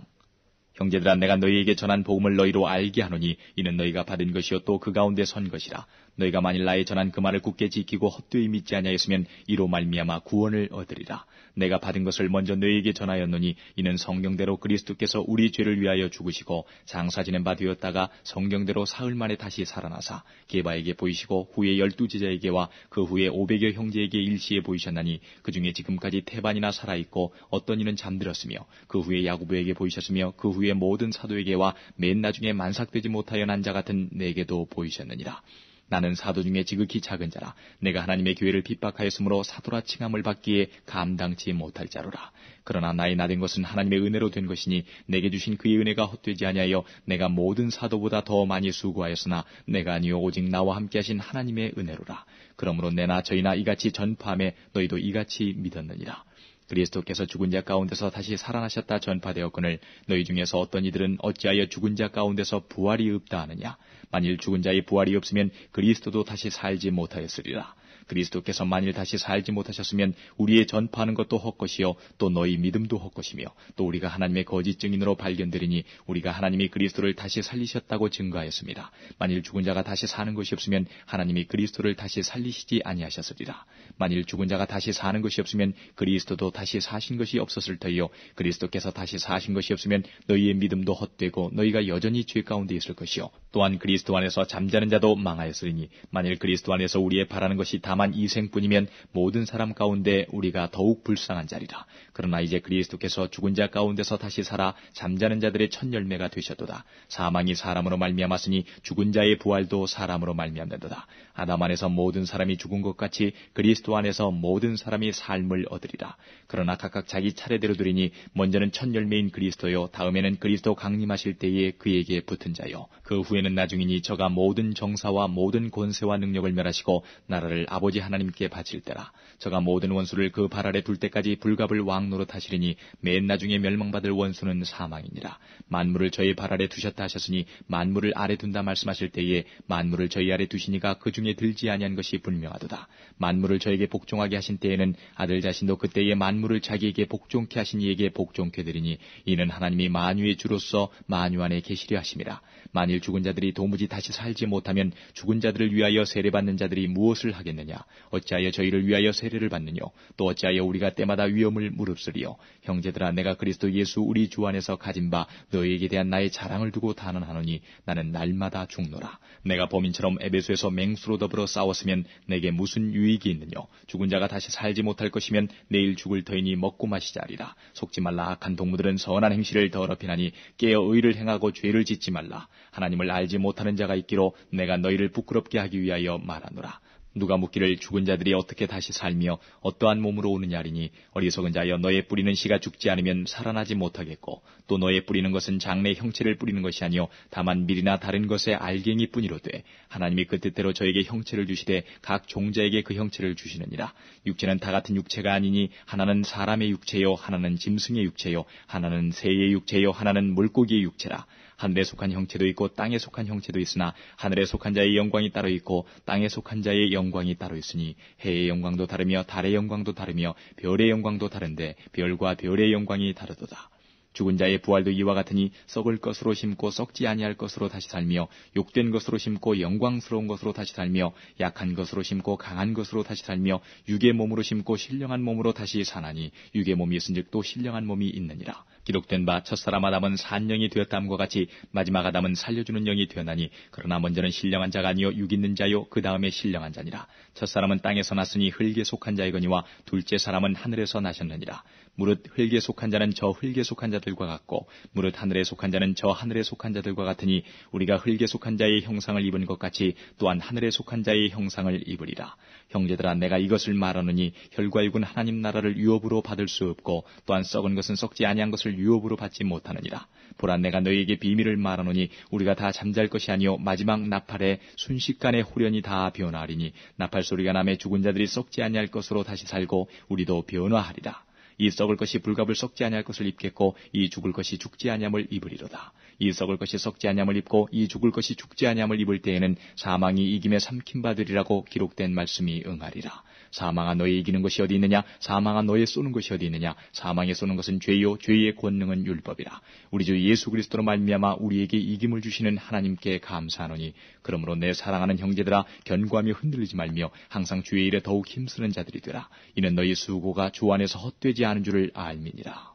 형제들아 내가 너희에게 전한 복음을 너희로 알게 하노니 이는 너희가 받은 것이요 또 그 가운데 선 것이라. 너희가 만일 나의 전한 그 말을 굳게 지키고 헛되이 믿지 아니하였으면 이로 말미암아 구원을 얻으리라. 내가 받은 것을 먼저 너희에게 전하였노니 이는 성경대로 그리스도께서 우리 죄를 위하여 죽으시고 장사 지낸 바 되었다가 성경대로 사흘 만에 다시 살아나사 게바에게 보이시고 후에 12제자에게와 그 후에 500여 형제에게 일시에 보이셨나니 그 중에 지금까지 태반이나 살아있고 어떤 이는 잠들었으며 그 후에 야고보에게 보이셨으며 그 후에 모든 사도에게와 맨 나중에 만삭되지 못하여 난 자 같은 내게도 보이셨느니라. 나는 사도 중에 지극히 작은 자라. 내가 하나님의 교회를 핍박하였으므로 사도라 칭함을 받기에 감당치 못할 자로라. 그러나 나의 나된 것은 하나님의 은혜로 된 것이니 내게 주신 그의 은혜가 헛되지 아니하여 내가 모든 사도보다 더 많이 수고하였으나 내가 아니요 오직 나와 함께 하신 하나님의 은혜로라. 그러므로 내나 저희나 이같이 전파함에 너희도 이같이 믿었느니라. 그리스도께서 죽은 자 가운데서 다시 살아나셨다 전파되었거늘 너희 중에서 어떤 이들은 어찌하여 죽은 자 가운데서 부활이 없다 하느냐. 만일 죽은 자의 부활이 없으면 그리스도도 다시 살지 못하였으리라. 그리스도께서 만일 다시 살지 못하셨으면 우리의 전파하는 것도 헛것이요 또 너희 믿음도 헛것이며 또 우리가 하나님의 거짓 증인으로 발견되리니 우리가 하나님이 그리스도를 다시 살리셨다고 증거하였습니다. 만일 죽은 자가 다시 사는 것이 없으면 하나님이 그리스도를 다시 살리시지 아니하셨으리라. 만일 죽은 자가 다시 사는 것이 없으면 그리스도도 다시 사신 것이 없었을 터이요 그리스도께서 다시 사신 것이 없으면 너희의 믿음도 헛되고 너희가 여전히 죄 가운데 있을 것이요 또한 그리스도 안에서 잠자는 자도 망하였으리니 만일 그리스도 안에서 우리의 바라는 것이 다만 이 생뿐이면 모든 사람 가운데 우리가 더욱 불쌍한 자리라. 그러나 이제 그리스도께서 죽은 자 가운데서 다시 살아 잠자는 자들의 첫 열매가 되셨도다. 사망이 사람으로 말미암았으니 죽은 자의 부활도 사람으로 말미암는도다. 아담 안에서 모든 사람이 죽은 것 같이 그리스도 안에서 모든 사람이 삶을 얻으리라. 그러나 각각 자기 차례대로 드리니 먼저는 첫 열매인 그리스도요 다음에는 그리스도 강림하실 때에 그에게 붙은 자요 그 후에는 나중이니 저가 모든 정사와 모든 권세와 능력을 멸하시고 나라를 아버지 하나님께 바칠 때라. 저가 모든 원수를 그 발 아래 둘 때까지 불갑을 왕노릇 하시리니 맨 나중에 멸망받을 원수는 사망이니라. 만물을 저희 발 아래 두셨다 하셨으니 만물을 아래 둔다 말씀하실 때에 만물을 저희 아래 두시니가 그 중에 들지 아니한 것이 분명하도다. 만물을 저에게 복종하게 하신 때에는 아들 자신도 그때에 만물을 자기에게 복종케 하신 이에게 복종케 되리니 이는 하나님이 만유의 주로서 만유 안에 계시려 하심이라. 만일 죽은 자들이 도무지 다시 살지 못하면 죽은 자들을 위하여 세례받는 자들이 무엇을 하겠느냐. 어찌하여 저희를 위하여 세례를 받느뇨. 또 어찌하여 우리가 때마다 위험을 무릅쓰리요. 형제들아 내가 그리스도 예수 우리 주 안에서 가진 바 너희에게 대한 나의 자랑을 두고 단언하노니 나는 날마다 죽노라. 내가 범인처럼 에베소에서 맹수로 더불어 싸웠으면 내게 무슨 유익이 있느뇨. 죽은 자가 다시 살지 못할 것이면 내일 죽을 터이니 먹고 마시자리라. 속지 말라. 악한 동무들은 선한 행실을 더럽히나니 깨어 의를 행하고 죄를 짓지 말라. 하나님을 알지 못하는 자가 있기로 내가 너희를 부끄럽게 하기 위하여 말하노라. 누가 묻기를 죽은 자들이 어떻게 다시 살며 어떠한 몸으로 오느냐 하리니 어리석은 자여 너의 뿌리는 씨가 죽지 않으면 살아나지 못하겠고 또 너의 뿌리는 것은 장래 형체를 뿌리는 것이 아니요 다만 밀이나 다른 것의 알갱이 뿐이로되 하나님이 그 뜻대로 저에게 형체를 주시되 각 종자에게 그 형체를 주시느니라. 육체는 다 같은 육체가 아니니 하나는 사람의 육체요 하나는 짐승의 육체요 하나는 새의 육체요 하나는 물고기의 육체라. 하늘에 속한 형체도 있고 땅에 속한 형체도 있으나 하늘에 속한 자의 영광이 따로 있고 땅에 속한 자의 영광이 따로 있으니 해의 영광도 다르며 달의 영광도 다르며 별의 영광도 다른데 별과 별의 영광이 다르도다. 죽은 자의 부활도 이와 같으니 썩을 것으로 심고 썩지 아니할 것으로 다시 살며 욕된 것으로 심고 영광스러운 것으로 다시 살며 약한 것으로 심고 강한 것으로 다시 살며 육의 몸으로 심고 신령한 몸으로 다시 사나니 육의 몸이 있은즉 또 신령한 몸이 있느니라. 기록된 바 첫사람 아담은 산영이 되었다함과 같이 마지막 아담은 살려주는 영이 되었나니 그러나 먼저는 신령한 자가 아니요 육 있는 자요 그 다음에 신령한 자니라. 첫사람은 땅에서 났으니 흙에 속한 자이거니와 둘째 사람은 하늘에서 나셨느니라. 무릇 흙에 속한 자는 저 흙에 속한 자들과 같고 무릇 하늘에 속한 자는 저 하늘에 속한 자들과 같으니 우리가 흙에 속한 자의 형상을 입은 것 같이 또한 하늘에 속한 자의 형상을 입으리라. 형제들아 내가 이것을 말하노니 혈과 육은 하나님 나라를 유업으로 받을 수 없고 또한 썩은 것은 썩지 아니한 것을 유업으로 받지 못하느니라. 보라 내가 너희에게 비밀을 말하노니 우리가 다 잠잘 것이 아니요 마지막 나팔에 순식간에 홀연히 다 변화하리니 나팔 소리가 나매 죽은 자들이 썩지 아니할 것으로 다시 살고 우리도 변화하리라. 이 썩을 것이 불갑을 썩지 아니할 것을 입겠고 이 죽을 것이 죽지 아니함을 입으리로다. 이 썩을 것이 썩지 아니함을 입고 이 죽을 것이 죽지 아니함을 입을 때에는 사망이 이김에 삼킨 바되리라고 기록된 말씀이 응하리라. 사망아 너의 이기는 것이 어디 있느냐? 사망아 너의 쏘는 것이 어디 있느냐? 사망에 쏘는 것은 죄요 죄의 권능은 율법이라. 우리 주 예수 그리스도로 말미암아 우리에게 이김을 주시는 하나님께 감사하노니 그러므로 내 사랑하는 형제들아 견고하며 흔들리지 말며 항상 주의 일에 더욱 힘쓰는 자들이 되라. 이는 너희 수고가 주 안에서 헛되지 않은 줄을 알미니라.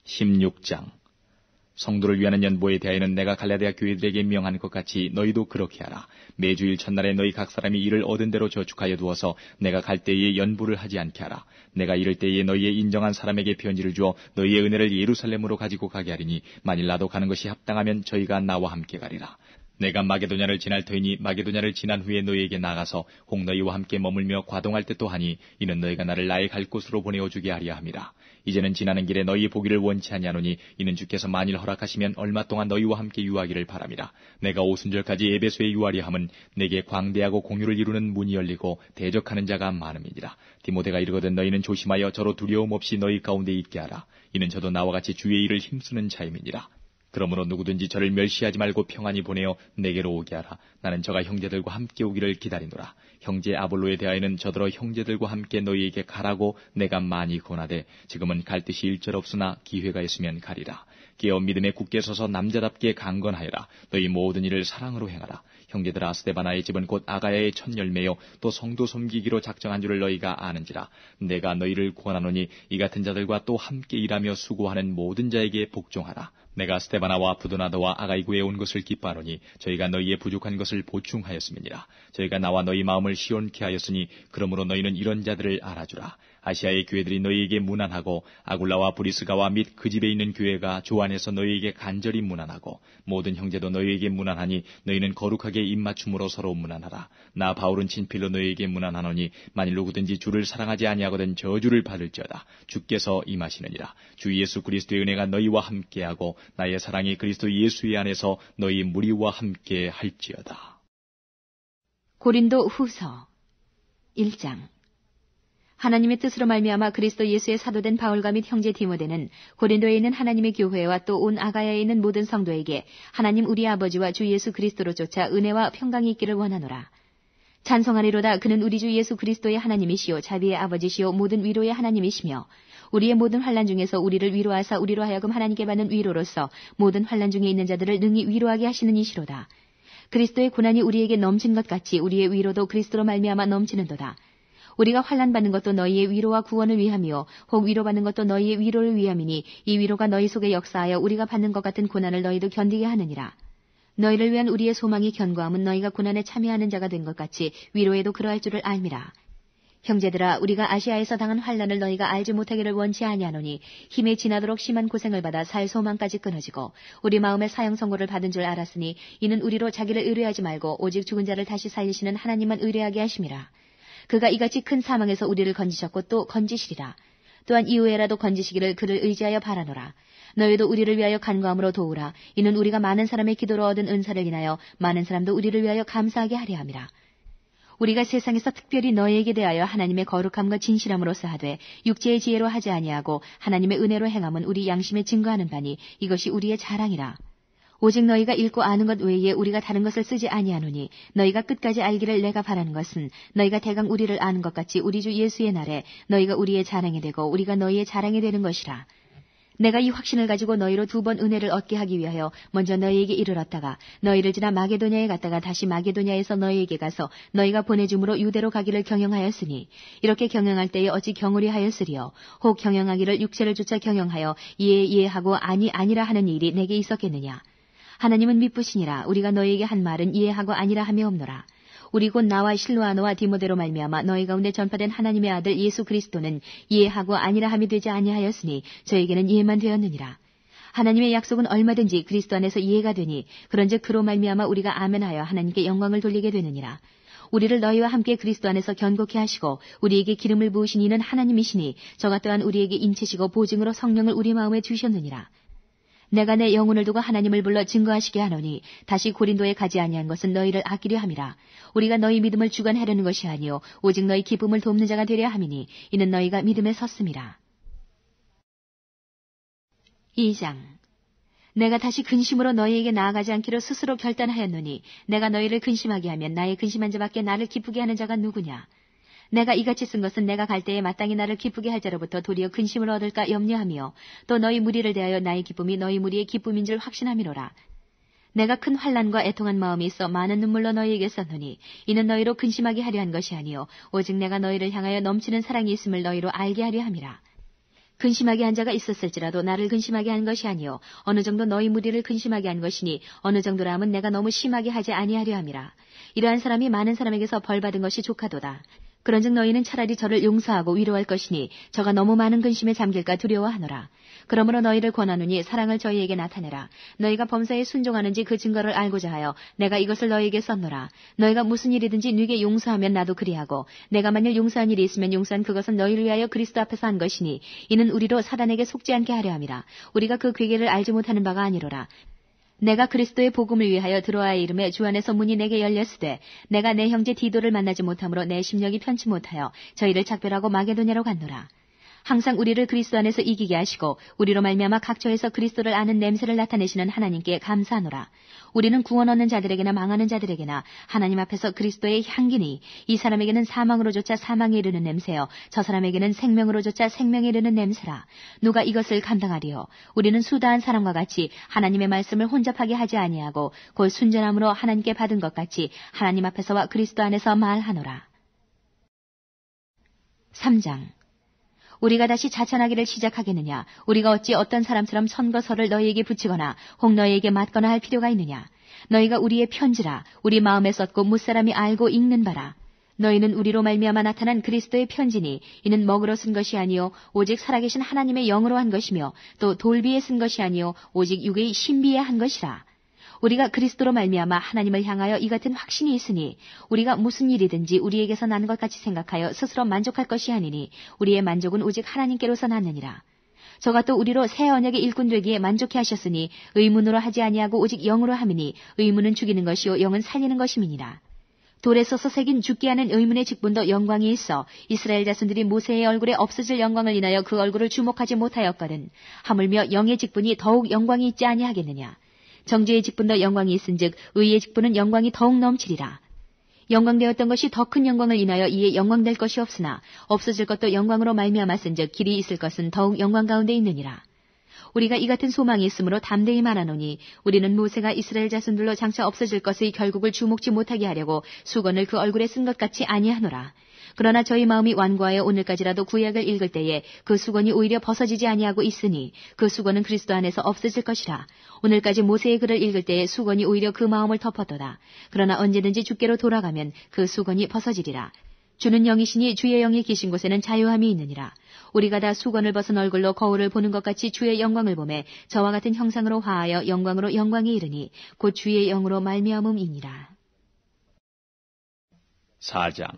16장 성도를 위하는 연보에 대하여는 내가 갈라디아 교회들에게 명한 것 같이 너희도 그렇게 하라. 매주일 첫날에 너희 각 사람이 일을 얻은 대로 저축하여 두어서 내가 갈 때에 연부를 하지 않게 하라. 내가 이를 때에 너희의 인정한 사람에게 편지를 주어 너희의 은혜를 예루살렘으로 가지고 가게 하리니 만일 나도 가는 것이 합당하면 저희가 나와 함께 가리라. 내가 마게도냐를 지날 터이니 마게도냐를 지난 후에 너희에게 나가서 혹 너희와 함께 머물며 과동할 듯도 하니 이는 너희가 나를 나의 갈 곳으로 보내어 주게 하려 함이라. 이제는 지나는 길에 너희 보기를 원치 아니하노니 이는 주께서 만일 허락하시면 얼마 동안 너희와 함께 유하기를 바람이라. 내가 오순절까지 에베소에 유하려 함은 내게 광대하고 공유를 이루는 문이 열리고 대적하는 자가 많음이니라. 디모데가 이르거든 너희는 조심하여 저로 두려움 없이 너희 가운데 있게 하라. 이는 저도 나와 같이 주의 일을 힘쓰는 자임이니라. 그러므로 누구든지 저를 멸시하지 말고 평안히 보내어 내게로 오게 하라. 나는 저가 형제들과 함께 오기를 기다리노라. 형제 아볼로에 대하여는 저더러 형제들과 함께 너희에게 가라고 내가 많이 권하되 지금은 갈 뜻이 일절없으나 기회가 있으면 가리라. 깨어 믿음에 굳게 서서 남자답게 강건하여라. 너희 모든 일을 사랑으로 행하라. 형제들아, 스데바나의 집은 곧 아가야의 첫 열매요 또 성도 섬기기로 작정한 줄을 너희가 아는지라. 내가 너희를 권하노니 이 같은 자들과 또 함께 일하며 수고하는 모든 자에게 복종하라. 내가 스데바나와 부도나도와 아가이구에 온 것을 기뻐하노니 저희가 너희의 부족한 것을 보충하였음이니라. 저희가 나와 너희 마음을 시원케 하였으니 그러므로 너희는 이런 자들을 알아주라. 아시아의 교회들이 너희에게 문안하고 아굴라와 브리스가와 및 그 집에 있는 교회가 조안에서 너희에게 간절히 문안하고 모든 형제도 너희에게 문안하니 너희는 거룩하게 입맞춤으로 서로 문안하라. 나 바울은 친필로 너희에게 문안하노니 만일 누구든지 주를 사랑하지 아니하거든 저주를 받을지어다. 주께서 임하시느니라. 주 예수 그리스도의 은혜가 너희와 함께하고 나의 사랑이 그리스도 예수의 안에서 너희 무리와 함께 할지어다. 고린도 후서 1장. 하나님의 뜻으로 말미암아 그리스도 예수의 사도된 바울과 및 형제 디모데는 고린도에 있는 하나님의 교회와 또 온 아가야에 있는 모든 성도에게 하나님 우리 아버지와 주 예수 그리스도로 쫓아 은혜와 평강이 있기를 원하노라. 찬송하리로다. 그는 우리 주 예수 그리스도의 하나님이시요 자비의 아버지시요 모든 위로의 하나님이시며 우리의 모든 환난 중에서 우리를 위로하사 우리로 하여금 하나님께 받는 위로로서 모든 환난 중에 있는 자들을 능히 위로하게 하시는 이시로다. 그리스도의 고난이 우리에게 넘친 것 같이 우리의 위로도 그리스도로 말미암아 넘치는도다. 우리가 환난받는 것도 너희의 위로와 구원을 위함이요 혹 위로받는 것도 너희의 위로를 위함이니 이 위로가 너희 속에 역사하여 우리가 받는 것 같은 고난을 너희도 견디게 하느니라. 너희를 위한 우리의 소망이 견고함은 너희가 고난에 참여하는 자가 된 것 같이 위로에도 그러할 줄을 알미라. 형제들아, 우리가 아시아에서 당한 환난을 너희가 알지 못하기를 원치 아니하노니 힘에 지나도록 심한 고생을 받아 살 소망까지 끊어지고 우리 마음의 사형 선고를 받은 줄 알았으니 이는 우리로 자기를 의뢰하지 말고 오직 죽은 자를 다시 살리시는 하나님만 의뢰하게 하심이라. 그가 이같이 큰 사망에서 우리를 건지셨고 또 건지시리라. 또한 이후에라도 건지시기를 그를 의지하여 바라노라. 너희도 우리를 위하여 간구함으로 도우라. 이는 우리가 많은 사람의 기도로 얻은 은사를 인하여 많은 사람도 우리를 위하여 감사하게 하려 함이라. 우리가 세상에서 특별히 너희에게 대하여 하나님의 거룩함과 진실함으로써 하되 육체의 지혜로 하지 아니하고 하나님의 은혜로 행함은 우리 양심에 증거하는 바니 이것이 우리의 자랑이라. 오직 너희가 읽고 아는 것 외에 우리가 다른 것을 쓰지 아니하노니 너희가 끝까지 알기를 내가 바라는 것은 너희가 대강 우리를 아는 것 같이 우리 주 예수의 날에 너희가 우리의 자랑이 되고 우리가 너희의 자랑이 되는 것이라. 내가 이 확신을 가지고 너희로 2번 은혜를 얻게 하기 위하여 먼저 너희에게 이르렀다가 너희를 지나 마게도냐에 갔다가 다시 마게도냐에서 너희에게 가서 너희가 보내줌으로 유대로 가기를 경영하였으니 이렇게 경영할 때에 어찌 경홀히 하였으리요. 혹 경영하기를 육체를 쫓아 경영하여 예하고 아니라 하는 일이 내게 있었겠느냐. 하나님은 미쁘시니라. 우리가 너희에게 한 말은 이해하고 아니라 하며 없노라. 우리 곧 나와 실로아노와 디모데로 말미암아 너희 가운데 전파된 하나님의 아들 예수 그리스도는 이해하고 아니라 함이 되지 아니하였으니 저에게는 이해만 되었느니라. 하나님의 약속은 얼마든지 그리스도 안에서 이해가 되니 그런즉 그로 말미암아 우리가 아멘하여 하나님께 영광을 돌리게 되느니라. 우리를 너희와 함께 그리스도 안에서 견고케 하시고 우리에게 기름을 부으신 이는 하나님이시니 저가 또한 우리에게 인치시고 보증으로 성령을 우리 마음에 주셨느니라. 내가 내 영혼을 두고 하나님을 불러 증거하시게 하노니 다시 고린도에 가지 아니한 것은 너희를 아끼려 함이라. 우리가 너희 믿음을 주관하려는 것이 아니요 오직 너희 기쁨을 돕는 자가 되려 함이니 이는 너희가 믿음에 섰음이라. 2장. 내가 다시 근심으로 너희에게 나아가지 않기로 스스로 결단하였노니 내가 너희를 근심하게 하면 나의 근심한 자밖에 나를 기쁘게 하는 자가 누구냐. 내가 이같이 쓴 것은 내가 갈 때에 마땅히 나를 기쁘게 할 자로부터 도리어 근심을 얻을까 염려하며 또 너희 무리를 대하여 나의 기쁨이 너희 무리의 기쁨인 줄 확신함이로라. 내가 큰 환난과 애통한 마음이 있어 많은 눈물로 너희에게 썼노니 이는 너희로 근심하게 하려 한 것이 아니요 오직 내가 너희를 향하여 넘치는 사랑이 있음을 너희로 알게 하려 함이라. 근심하게 한 자가 있었을지라도 나를 근심하게 한 것이 아니요 어느 정도 너희 무리를 근심하게 한 것이니 어느 정도라 함은 내가 너무 심하게 하지 아니하려 함이라. 이러한 사람이 많은 사람에게서 벌 받은 것이 족하도다. 그런즉 너희는 차라리 저를 용서하고 위로할 것이니 저가 너무 많은 근심에 잠길까 두려워하노라. 그러므로 너희를 권하노니 사랑을 저희에게 나타내라. 너희가 범사에 순종하는지 그 증거를 알고자 하여 내가 이것을 너희에게 썼노라. 너희가 무슨 일이든지 네게 용서하면 나도 그리하고 내가 만일 용서한 일이 있으면 용서한 그것은 너희를 위하여 그리스도 앞에서 한 것이니 이는 우리로 사단에게 속지 않게 하려 함이라. 우리가 그 괴계를 알지 못하는 바가 아니로라. 내가 그리스도의 복음을 위하여 드로아의 이름에 주 안에서 문이 내게 열렸으되 내가 내 형제 디도를 만나지 못하므로 내 심령이 편치 못하여 저희를 작별하고 마게도냐로 갔노라. 항상 우리를 그리스도 안에서 이기게 하시고 우리로 말미암아 각처에서 그리스도를 아는 냄새를 나타내시는 하나님께 감사하노라. 우리는 구원 얻는 자들에게나 망하는 자들에게나 하나님 앞에서 그리스도의 향기니 이 사람에게는 사망으로조차 사망에 이르는 냄새요 저 사람에게는 생명으로조차 생명에 이르는 냄새라. 누가 이것을 감당하리요? 우리는 수다한 사람과 같이 하나님의 말씀을 혼잡하게 하지 아니하고 곧 순전함으로 하나님께 받은 것 같이 하나님 앞에서와 그리스도 안에서 말하노라. 3장. 우리가 다시 자천하기를 시작하겠느냐? 우리가 어찌 어떤 사람처럼 선거서를 너희에게 붙이거나 혹 너희에게 맞거나 할 필요가 있느냐? 너희가 우리의 편지라 우리 마음에 썼고 무사람이 알고 읽는 바라. 너희는 우리로 말미암아 나타난 그리스도의 편지니 이는 먹으로 쓴 것이 아니요 오직 살아계신 하나님의 영으로 한 것이며 또 돌비에 쓴 것이 아니요 오직 육의 신비에 한 것이라. 우리가 그리스도로 말미암아 하나님을 향하여 이 같은 확신이 있으니 우리가 무슨 일이든지 우리에게서 난 것 같이 생각하여 스스로 만족할 것이 아니니 우리의 만족은 오직 하나님께로서 났느니라. 저가 또 우리로 새 언약의 일꾼 되기에 만족해 하셨으니 의문으로 하지 아니하고 오직 영으로 함이니 의문은 죽이는 것이요 영은 살리는 것임이니라. 돌에 서서 새긴 죽게 하는 의문의 직분도 영광이 있어 이스라엘 자손들이 모세의 얼굴에 없어질 영광을 인하여 그 얼굴을 주목하지 못하였거든 하물며 영의 직분이 더욱 영광이 있지 아니하겠느냐. 정죄의 직분도 영광이 있은즉 의의 직분은 영광이 더욱 넘치리라. 영광되었던 것이 더 큰 영광을 인하여 이에 영광될 것이 없으나 없어질 것도 영광으로 말미암았은즉 길이 있을 것은 더욱 영광 가운데 있느니라. 우리가 이 같은 소망이 있으므로 담대히 말하노니 우리는 모세가 이스라엘 자손들로 장차 없어질 것의 결국을 주목지 못하게 하려고 수건을 그 얼굴에 쓴 것 같이 아니하노라. 그러나 저희 마음이 완고하여 오늘까지라도 구약을 읽을 때에 그 수건이 오히려 벗어지지 아니하고 있으니 그 수건은 그리스도 안에서 없어질 것이라. 오늘까지 모세의 글을 읽을 때에 수건이 오히려 그 마음을 덮었도다. 그러나 언제든지 주께로 돌아가면 그 수건이 벗어지리라. 주는 영이시니 주의 영이 계신 곳에는 자유함이 있느니라. 우리가 다 수건을 벗은 얼굴로 거울을 보는 것 같이 주의 영광을 보매 저와 같은 형상으로 화하여 영광으로 영광에 이르니 곧 주의 영으로 말미암음이니라. 4장.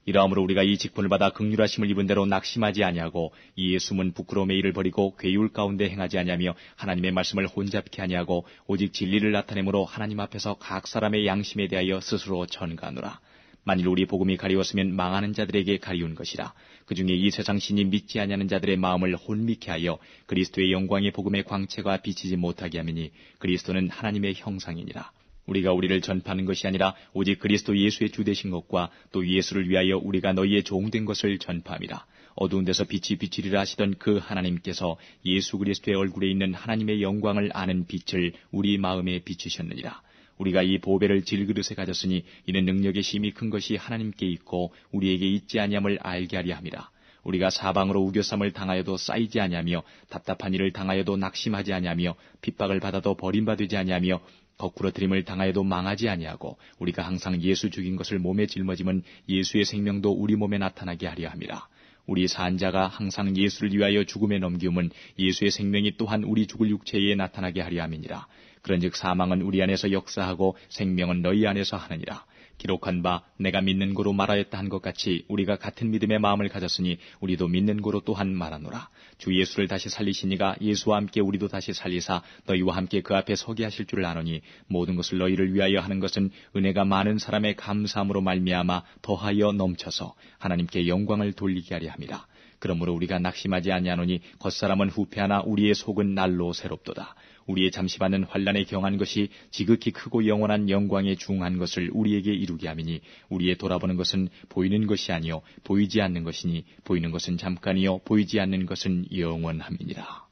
이러므로 우리가 이 직분을 받아 긍휼하심을 입은 대로 낙심하지 아니하고 이에 숨은 부끄러움의 일을 버리고 괴율 가운데 행하지 아니하며 하나님의 말씀을 혼잡케 아니하고 오직 진리를 나타내므로 하나님 앞에서 각 사람의 양심에 대하여 스스로 전가하노라. 만일 우리 복음이 가리웠으면 망하는 자들에게 가리운 것이라. 그중에 이 세상 신이 믿지 아니하는 자들의 마음을 혼미케 하여 그리스도의 영광의 복음의 광채가 비치지 못하게 하미니 그리스도는 하나님의 형상이니라. 우리가 우리를 전파하는 것이 아니라 오직 그리스도 예수의 주 되신 것과 또 예수를 위하여 우리가 너희의 종된 것을 전파함이라. 어두운 데서 빛이 비치리라 하시던 그 하나님께서 예수 그리스도의 얼굴에 있는 하나님의 영광을 아는 빛을 우리 마음에 비추셨느니라. 우리가 이 보배를 질그릇에 가졌으니 이는 능력의 심히 큰 것이 하나님께 있고 우리에게 있지 아니함을 알게 하려 함이라. 우리가 사방으로 우겨쌈을 당하여도 쌓이지 아니하며 답답한 일을 당하여도 낙심하지 아니하며 핍박을 받아도 버림받지 아니하며 거꾸러뜨림을 당하여도 망하지 아니하고 우리가 항상 예수 죽인 것을 몸에 짊어짐은 예수의 생명도 우리 몸에 나타나게 하려 함이라. 우리 산자가 항상 예수를 위하여 죽음에 넘기움은 예수의 생명이 또한 우리 죽을 육체에 나타나게 하려 함이니라. 그런즉 사망은 우리 안에서 역사하고 생명은 너희 안에서 하느니라. 기록한 바 내가 믿는 고로 말하였다 한 것 같이 우리가 같은 믿음의 마음을 가졌으니 우리도 믿는 고로 또한 말하노라. 주 예수를 다시 살리시니가 예수와 함께 우리도 다시 살리사 너희와 함께 그 앞에 서게 하실 줄 아노니 모든 것을 너희를 위하여 하는 것은 은혜가 많은 사람의 감사함으로 말미암아 더하여 넘쳐서 하나님께 영광을 돌리게 하려 함이라. 그러므로 우리가 낙심하지 아니하노니 겉사람은 후패하나 우리의 속은 날로 새롭도다. 우리의 잠시 받는 환난에 경한 것이 지극히 크고 영원한 영광에 중한 것을 우리에게 이루게 함이니 우리의 돌아보는 것은 보이는 것이 아니요 보이지 않는 것이니 보이는 것은 잠깐이요 보이지 않는 것은 영원함이니라.